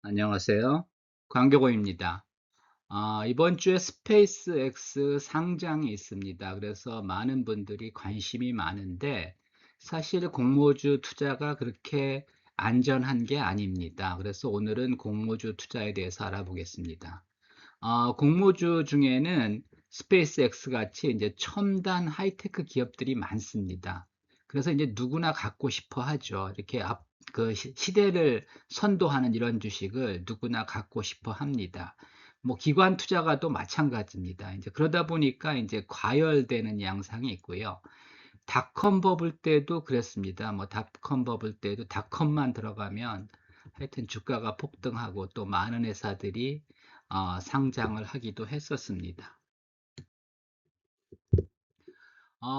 안녕하세요. 광교고입니다. 이번 주에 스페이스X 상장이 있습니다. 그래서 많은 분들이 관심이 많은데 사실 공모주 투자가 그렇게 안전한 게 아닙니다. 그래서 오늘은 공모주 투자에 대해서 알아보겠습니다. 공모주 중에는 스페이스X 같이 이제 첨단 하이테크 기업들이 많습니다. 그래서 이제 누구나 갖고 싶어 하죠. 이렇게 그 시대를 선도하는 이런 주식을 누구나 갖고 싶어 합니다. 뭐 기관 투자가도 마찬가지입니다. 이제 그러다 보니까 이제 과열되는 양상이 있고요. 닷컴 버블 때도 그랬습니다. 뭐 닷컴 버블 때도 닷컴만 들어가면 하여튼 주가가 폭등하고 또 많은 회사들이 상장을 하기도 했었습니다.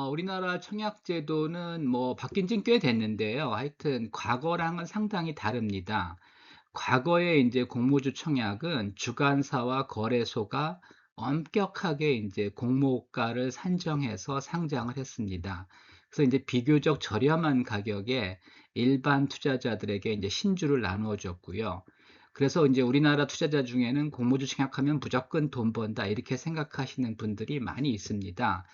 우리나라 청약제도는 뭐 바뀐 지는 꽤 됐는데요. 하여튼 과거랑은 상당히 다릅니다. 과거에 이제 공모주 청약은 주관사와 거래소가 엄격하게 이제 공모가를 산정해서 상장을 했습니다. 그래서 이제 비교적 저렴한 가격에 일반 투자자들에게 이제 신주를 나누어 줬고요. 그래서 이제 우리나라 투자자 중에는 공모주 청약하면 무조건 돈 번다 이렇게 생각하시는 분들이 많이 있습니다.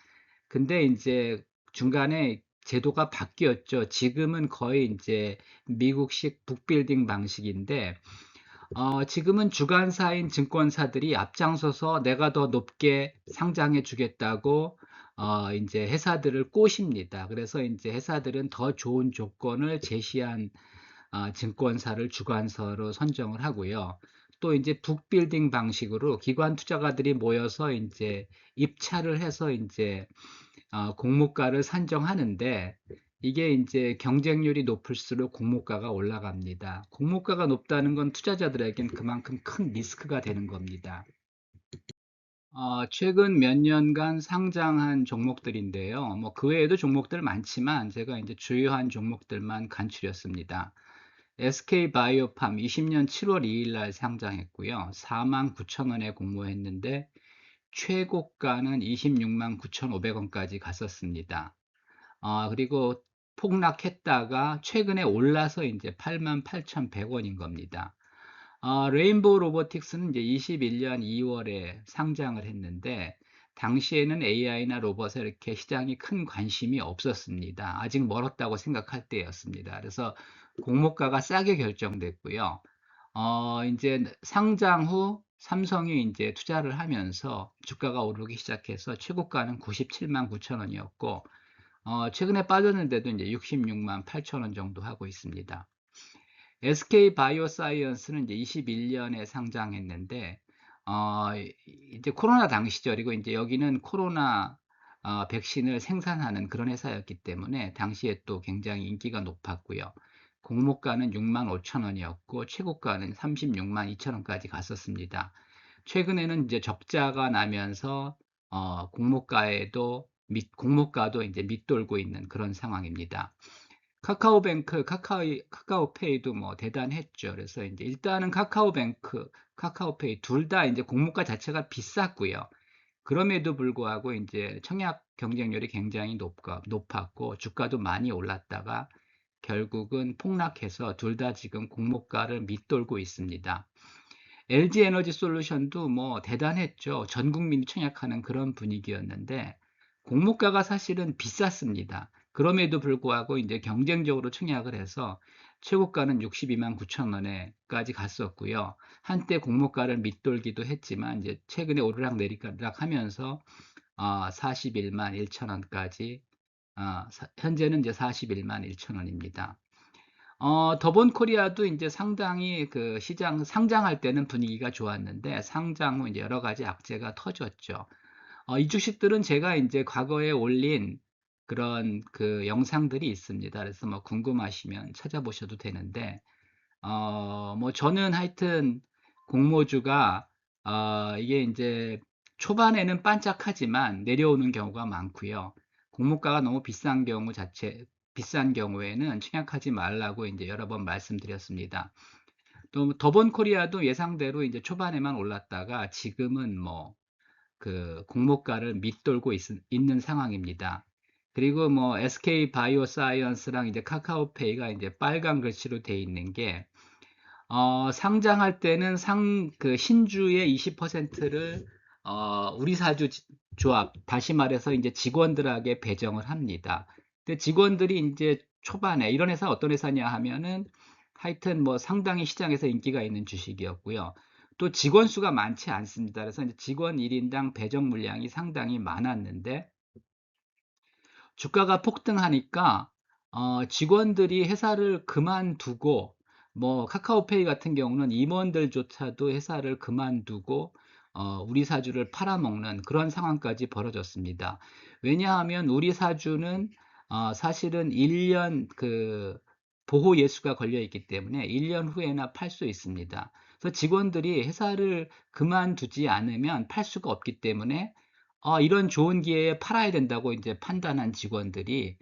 근데 이제 중간에 제도가 바뀌었죠. 지금은 거의 이제 미국식 북빌딩 방식인데 지금은 주관사인 증권사들이 앞장서서 내가 더 높게 상장해 주겠다고 이제 회사들을 꼬십니다. 그래서 이제 회사들은 더 좋은 조건을 제시한 증권사를 주관사로 선정을 하고요. 또 이제 북빌딩 방식으로 기관 투자가들이 모여서 이제 입찰을 해서 이제 공모가를 산정하는데 이게 이제 경쟁률이 높을수록 공모가가 올라갑니다. 공모가가 높다는 건 투자자들에겐 그만큼 큰 리스크가 되는 겁니다. 최근 몇 년간 상장한 종목들인데요. 뭐 그 외에도 종목들 많지만 제가 이제 주요한 종목들만 간추렸습니다. SK바이오팜 20년 7월 2일 날 상장했고요. 4만 9천 원에 공모했는데 최고가는 26만 9,500원까지 갔었습니다. 그리고 폭락했다가 최근에 올라서 이제 88,100원인 겁니다. 레인보우 로보틱스는 이제 21년 2월에 상장을 했는데 당시에는 AI나 로봇에 이렇게 시장이 큰 관심이 없었습니다. 아직 멀었다고 생각할 때였습니다. 그래서 공모가가 싸게 결정됐고요. 이제 상장 후 삼성이 이제 투자를 하면서 주가가 오르기 시작해서 최고가는 97만 9천 원이었고 최근에 빠졌는데도 이제 66만 8천 원 정도 하고 있습니다. SK 바이오사이언스는 이제 21년에 상장했는데 이제 코로나 당시죠. 그리고 이제 여기는 코로나 백신을 생산하는 그런 회사였기 때문에 당시에 또 굉장히 인기가 높았고요. 공모가는 6만 5천 원이었고 최고가는 36만 2천 원까지 갔었습니다. 최근에는 이제 적자가 나면서 공모가도 이제 밑돌고 있는 그런 상황입니다. 카카오뱅크, 카카오페이도 뭐 대단했죠. 그래서 이제 일단은 카카오뱅크, 카카오페이 둘 다 이제 공모가 자체가 비쌌고요. 그럼에도 불구하고 이제 청약 경쟁률이 굉장히 높았고 주가도 많이 올랐다가 결국은 폭락해서 둘 다 지금 공모가를 밑돌고 있습니다. LG 에너지 솔루션도 뭐 대단했죠. 전 국민이 청약하는 그런 분위기였는데 공모가가 사실은 비쌌습니다. 그럼에도 불구하고 이제 경쟁적으로 청약을 해서 최고가는 62만 9천 원에까지 갔었고요. 한때 공모가를 밑돌기도 했지만 이제 최근에 오르락내리락 하면서 41만 1천 원까지 현재는 이제 41만 1천 원입니다. 더본 코리아도 이제 상당히 그 시장 상장할 때는 분위기가 좋았는데 상장 후 이제 여러 가지 악재가 터졌죠. 이 주식들은 제가 이제 과거에 올린 그런 그 영상들이 있습니다. 그래서 뭐 궁금하시면 찾아보셔도 되는데, 뭐 저는 하여튼 공모주가, 이게 이제 초반에는 반짝하지만 내려오는 경우가 많고요. 공모가가 너무 비싼 경우에는 청약하지 말라고 이제 여러 번 말씀드렸습니다. 또 더본 코리아도 예상대로 이제 초반에만 올랐다가 지금은 뭐 그 공모가를 밑돌고 있는 상황입니다. 그리고 뭐 SK 바이오사이언스랑 이제 카카오페이가 이제 빨간 글씨로 돼 있는 게 상장할 때는 그 신주의 20%를 우리 사주 조합, 다시 말해서 이제 직원들에게 배정을 합니다. 근데 직원들이 이제 초반에 이런 회사 어떤 회사냐 하면은 하여튼 뭐 상당히 시장에서 인기가 있는 주식이었고요. 또 직원 수가 많지 않습니다. 그래서 이제 직원 1인당 배정 물량이 상당히 많았는데 주가가 폭등하니까 직원들이 회사를 그만두고 뭐 카카오페이 같은 경우는 임원들조차도 회사를 그만두고 우리 사주를 팔아먹는 그런 상황까지 벌어졌습니다. 왜냐하면 우리 사주는 사실은 1년 그 보호 예수가 걸려 있기 때문에 1년 후에나 팔 수 있습니다. 그래서 직원들이 회사를 그만두지 않으면 팔 수가 없기 때문에 이런 좋은 기회에 팔아야 된다고 이제 판단한 직원들이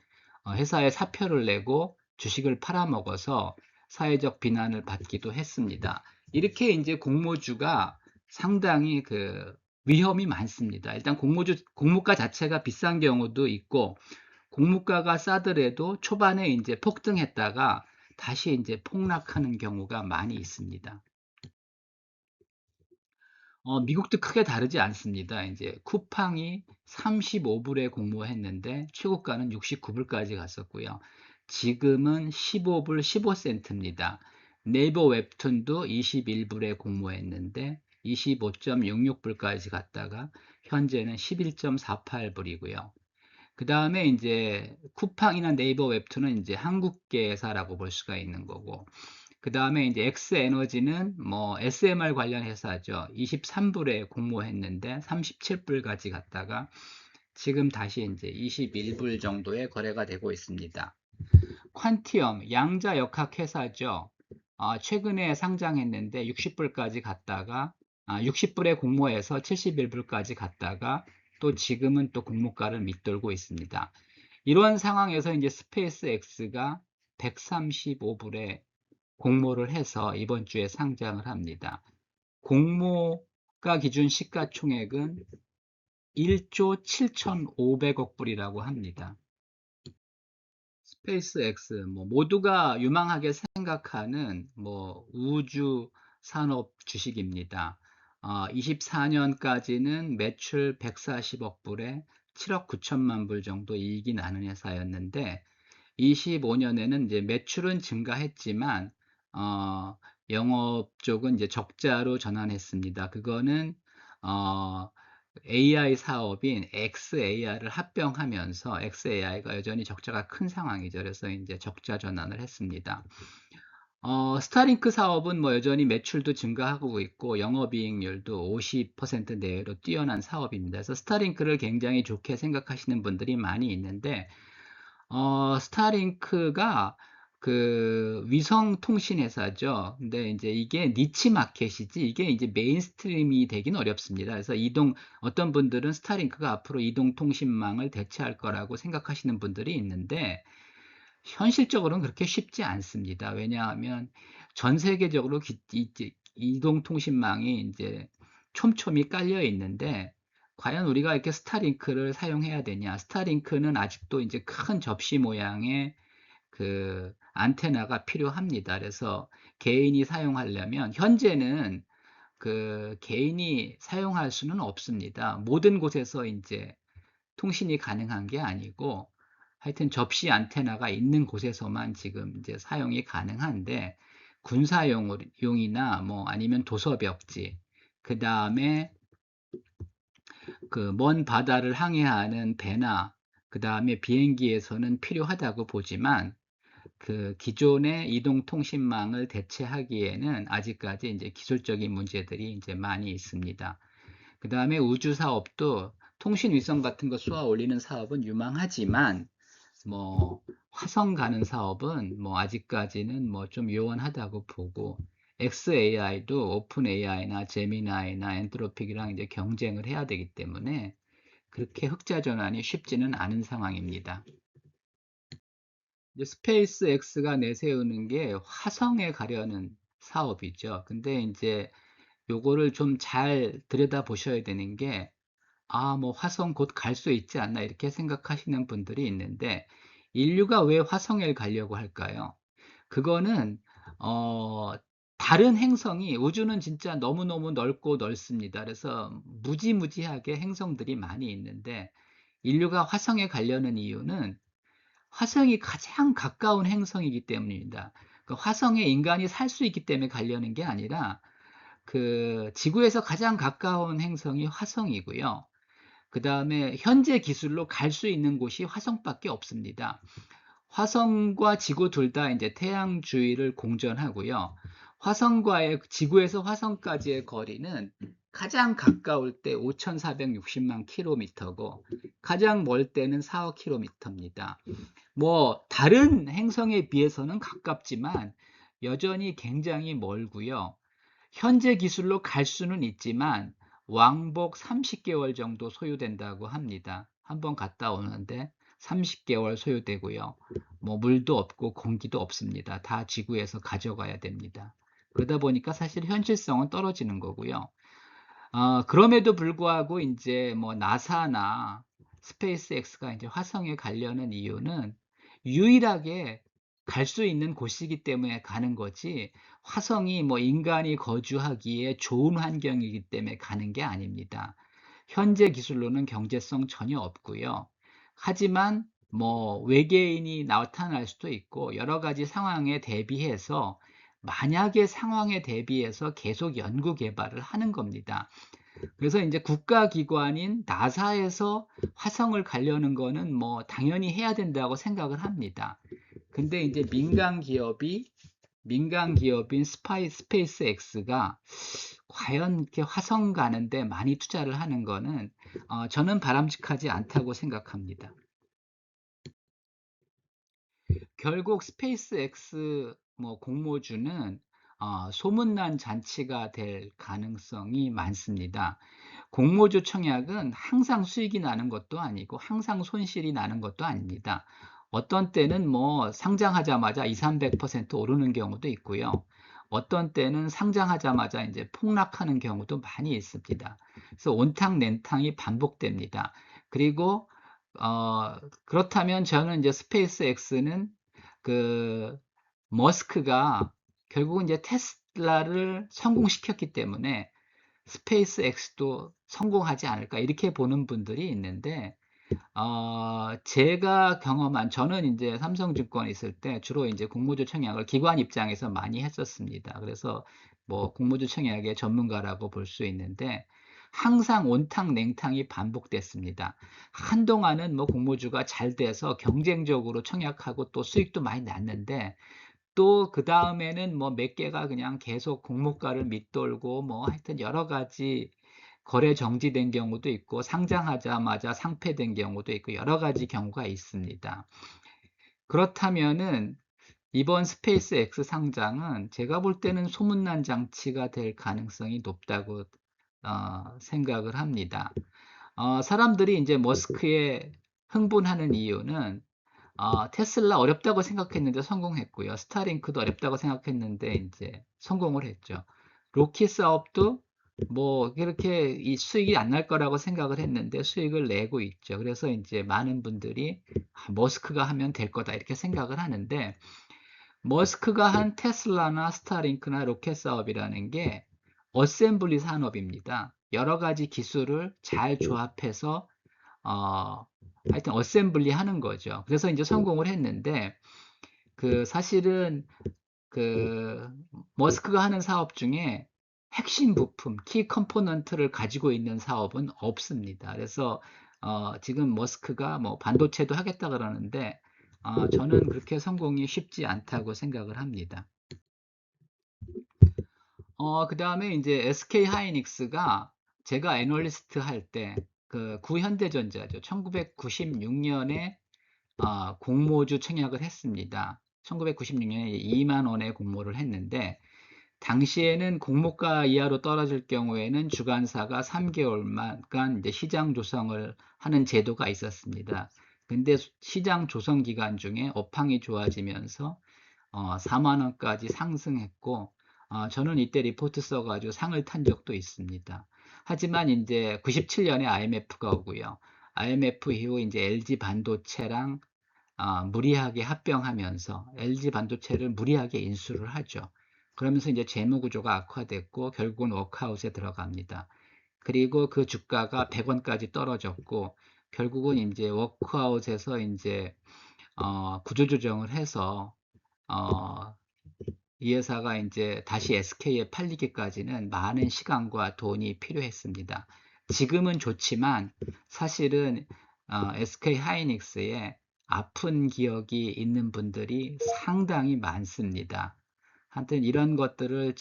회사에 사표를 내고 주식을 팔아먹어서 사회적 비난을 받기도 했습니다. 이렇게 이제 공모주가 상당히 그 위험이 많습니다. 일단 공모가 자체가 비싼 경우도 있고, 공모가가 싸더라도 초반에 이제 폭등했다가 다시 이제 폭락하는 경우가 많이 있습니다. 미국도 크게 다르지 않습니다. 이제 쿠팡이 35불에 공모했는데 최고가는 69불까지 갔었고요. 지금은 15불 15센트입니다. 네이버 웹툰도 21불에 공모했는데 25.66불까지 갔다가 현재는 11.48불이고요. 그 다음에 이제 쿠팡이나 네이버 웹툰은 이제 한국계사라고 볼 수가 있는 거고, 그 다음에 이제 엑스에너지는 뭐 SMR 관련 회사죠. 23불에 공모했는데 37불까지 갔다가 지금 다시 이제 21불 정도의 거래가 되고 있습니다. 퀀티엄 양자역학 회사죠. 최근에 상장했는데 60불까지 갔다가 60불에 공모해서 71불까지 갔다가 또 지금은 또 공모가를 밑돌고 있습니다. 이런 상황에서 이제 스페이스 X가 135불에 공모를 해서 이번 주에 상장을 합니다. 공모가 기준 시가총액은 1조 7,500억 불이라고 합니다. 스페이스 X, 뭐 모두가 유망하게 생각하는 뭐 우주 산업 주식입니다. 24년까지는 매출 140억 불에 7억 9천만 불 정도 이익이 나는 회사였는데 25년에는 이제 매출은 증가했지만 영업 쪽은 이제 적자로 전환했습니다. 그거는 어, AI 사업인 XAI를 합병하면서 XAI가 여전히 적자가 큰 상황이죠. 그래서 이제 적자 전환을 했습니다. 스타링크 사업은 뭐 여전히 매출도 증가하고 있고 영업이익률도 50% 내외로 뛰어난 사업입니다. 그래서 스타링크를 굉장히 좋게 생각하시는 분들이 많이 있는데 스타링크가 그 위성 통신 회사죠. 근데 이제 이게 니치 마켓이지 이게 이제 메인스트림이 되긴 어렵습니다. 그래서 어떤 분들은 스타링크가 앞으로 이동 통신망을 대체할 거라고 생각하시는 분들이 있는데 현실적으로는 그렇게 쉽지 않습니다. 왜냐하면 전 세계적으로 이동 통신망이 이제 촘촘히 깔려 있는데 과연 우리가 이렇게 스타링크를 사용해야 되냐? 스타링크는 아직도 이제 큰 접시 모양의 그 안테나가 필요합니다. 그래서 개인이 사용하려면 현재는 그 개인이 사용할 수는 없습니다. 모든 곳에서 이제 통신이 가능한 게 아니고 하여튼 접시 안테나가 있는 곳에서만 지금 이제 사용이 가능한데 군사용이나 뭐 아니면 도서벽지, 그 다음에 그 먼 바다를 항해하는 배나 그 다음에 비행기에서는 필요하다고 보지만 그 기존의 이동통신망을 대체하기에는 아직까지 이제 기술적인 문제들이 이제 많이 있습니다. 그 다음에 우주 사업도 통신 위성 같은 거 쏘아 올리는 사업은 유망하지만 뭐 화성 가는 사업은 뭐 아직까지는 뭐 좀 요원하다고 보고 XAI도 오픈 AI나 제미나이나 엔트로픽이랑 이제 경쟁을 해야 되기 때문에 그렇게 흑자 전환이 쉽지는 않은 상황입니다. 이제 스페이스 X가 내세우는 게 화성에 가려는 사업이죠. 근데 이제 요거를 좀 잘 들여다 보셔야 되는 게 뭐 화성 곧 갈 수 있지 않나 이렇게 생각하시는 분들이 있는데 인류가 왜 화성에 가려고 할까요? 그거는 어, 다른 행성이 우주는 진짜 너무너무 넓고 넓습니다. 그래서 무지무지하게 행성들이 많이 있는데 인류가 화성에 가려는 이유는 화성이 가장 가까운 행성이기 때문입니다. 그 화성에 인간이 살 수 있기 때문에 가려는 게 아니라 그 지구에서 가장 가까운 행성이 화성이고요. 그다음에 현재 기술로 갈 수 있는 곳이 화성밖에 없습니다. 화성과 지구 둘 다 이제 태양 주위를 공전하고요. 화성과의 지구에서 화성까지의 거리는 가장 가까울 때 5,460만 킬로미터고 가장 멀 때는 4억 킬로미터입니다. 뭐 다른 행성에 비해서는 가깝지만 여전히 굉장히 멀고요. 현재 기술로 갈 수는 있지만 왕복 30개월 정도 소요된다고 합니다. 한번 갔다 오는데 30개월 소요되고요. 뭐 물도 없고 공기도 없습니다. 다 지구에서 가져가야 됩니다. 그러다 보니까 사실 현실성은 떨어지는 거고요. 그럼에도 불구하고 이제 뭐 나사나 스페이스X가 이제 화성에 가려는 이유는 유일하게 갈 수 있는 곳이기 때문에 가는 거지, 화성이 뭐 인간이 거주하기에 좋은 환경이기 때문에 가는 게 아닙니다. 현재 기술로는 경제성 전혀 없고요. 하지만 뭐 외계인이 나타날 수도 있고 여러 가지 상황에 대비해서, 만약의 상황에 대비해서 계속 연구 개발을 하는 겁니다. 그래서 이제 국가기관인 나사에서 화성을 가려는 거는 뭐 당연히 해야 된다고 생각을 합니다. 근데 이제 민간 기업인 스페이스 X가 과연 이렇게 화성 가는데 많이 투자를 하는 거는 저는 바람직하지 않다고 생각합니다. 결국 스페이스 X 뭐 공모주는 소문난 잔치가 될 가능성이 많습니다. 공모주 청약은 항상 수익이 나는 것도 아니고 항상 손실이 나는 것도 아닙니다. 어떤 때는 뭐 상장하자마자 2, 300% 오르는 경우도 있고요. 어떤 때는 상장하자마자 이제 폭락하는 경우도 많이 있습니다. 그래서 온탕 냉탕이 반복됩니다. 그리고 그렇다면 저는 이제 스페이스 X는 그 머스크가 결국은 이제 테슬라를 성공시켰기 때문에 스페이스 X도 성공하지 않을까 이렇게 보는 분들이 있는데, 제가 경험한, 저는 이제 삼성증권에 있을 때 주로 이제 공모주 청약을 기관 입장에서 많이 했었습니다. 그래서 뭐 공모주 청약의 전문가라고 볼 수 있는데 항상 온탕 냉탕이 반복됐습니다. 한동안은 뭐 공모주가 잘 돼서 경쟁적으로 청약하고 또 수익도 많이 났는데, 또 그 다음에는 뭐 몇 개가 그냥 계속 공모가를 밑돌고 뭐 하여튼 여러 가지 거래 정지된 경우도 있고 상장하자마자 상폐된 경우도 있고 여러 가지 경우가 있습니다. 그렇다면은 이번 스페이스 X 상장은 제가 볼 때는 소문난 장치가 될 가능성이 높다고 생각을 합니다. 사람들이 이제 머스크에 흥분하는 이유는 테슬라 어렵다고 생각했는데 성공했고요. 스타링크도 어렵다고 생각했는데 이제 성공을 했죠. 로켓 사업도 뭐 그렇게 이 수익이 안 날 거라고 생각을 했는데 수익을 내고 있죠. 그래서 이제 많은 분들이 머스크가 하면 될 거다 이렇게 생각을 하는데, 머스크가 한 테슬라나 스타링크나 로켓 사업이라는 게 어셈블리 산업입니다. 여러 가지 기술을 잘 조합해서 하여튼 어셈블리 하는 거죠. 그래서 이제 성공을 했는데, 그 사실은 그 머스크가 하는 사업 중에 핵심 부품, 키 컴포넌트를 가지고 있는 사업은 없습니다. 그래서 지금 머스크가 뭐 반도체도 하겠다 그러는데 저는 그렇게 성공이 쉽지 않다고 생각을 합니다. 그 다음에 이제 SK 하이닉스가 제가 애널리스트 할 때 그 구현대전자죠. 1996년에 공모주 청약을 했습니다. 1996년에 2만 원의 공모를 했는데, 당시에는 공모가 이하로 떨어질 경우에는 주관사가 3개월간 이제 시장 조성을 하는 제도가 있었습니다. 근데 시장 조성 기간 중에 업황이 좋아지면서 4만 원까지 상승했고, 저는 이때 리포트 써가지고 상을 탄 적도 있습니다. 하지만 이제 97년에 IMF가 오고요. IMF 이후 이제 LG 반도체랑 무리하게 합병하면서 LG 반도체를 무리하게 인수를 하죠. 그러면서 이제 재무 구조가 악화됐고 결국은 워크아웃에 들어갑니다. 그리고 그 주가가 100원까지 떨어졌고 결국은 이제 워크아웃에서 이제 구조조정을 해서 어, 이 회사가 이제 다시 SK에 팔리기까지는 많은 시간과 돈이 필요했습니다. 지금은 좋지만 사실은 SK 하이닉스에 아픈 기억이 있는 분들이 상당히 많습니다. 하여튼 이런 것들을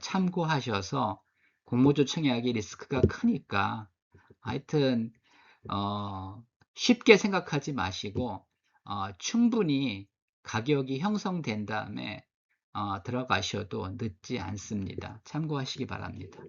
참고하셔서 공모주청약이 리스크가 크니까 하여튼 쉽게 생각하지 마시고 충분히 가격이 형성된 다음에 들어가셔도 늦지 않습니다. 참고하시기 바랍니다.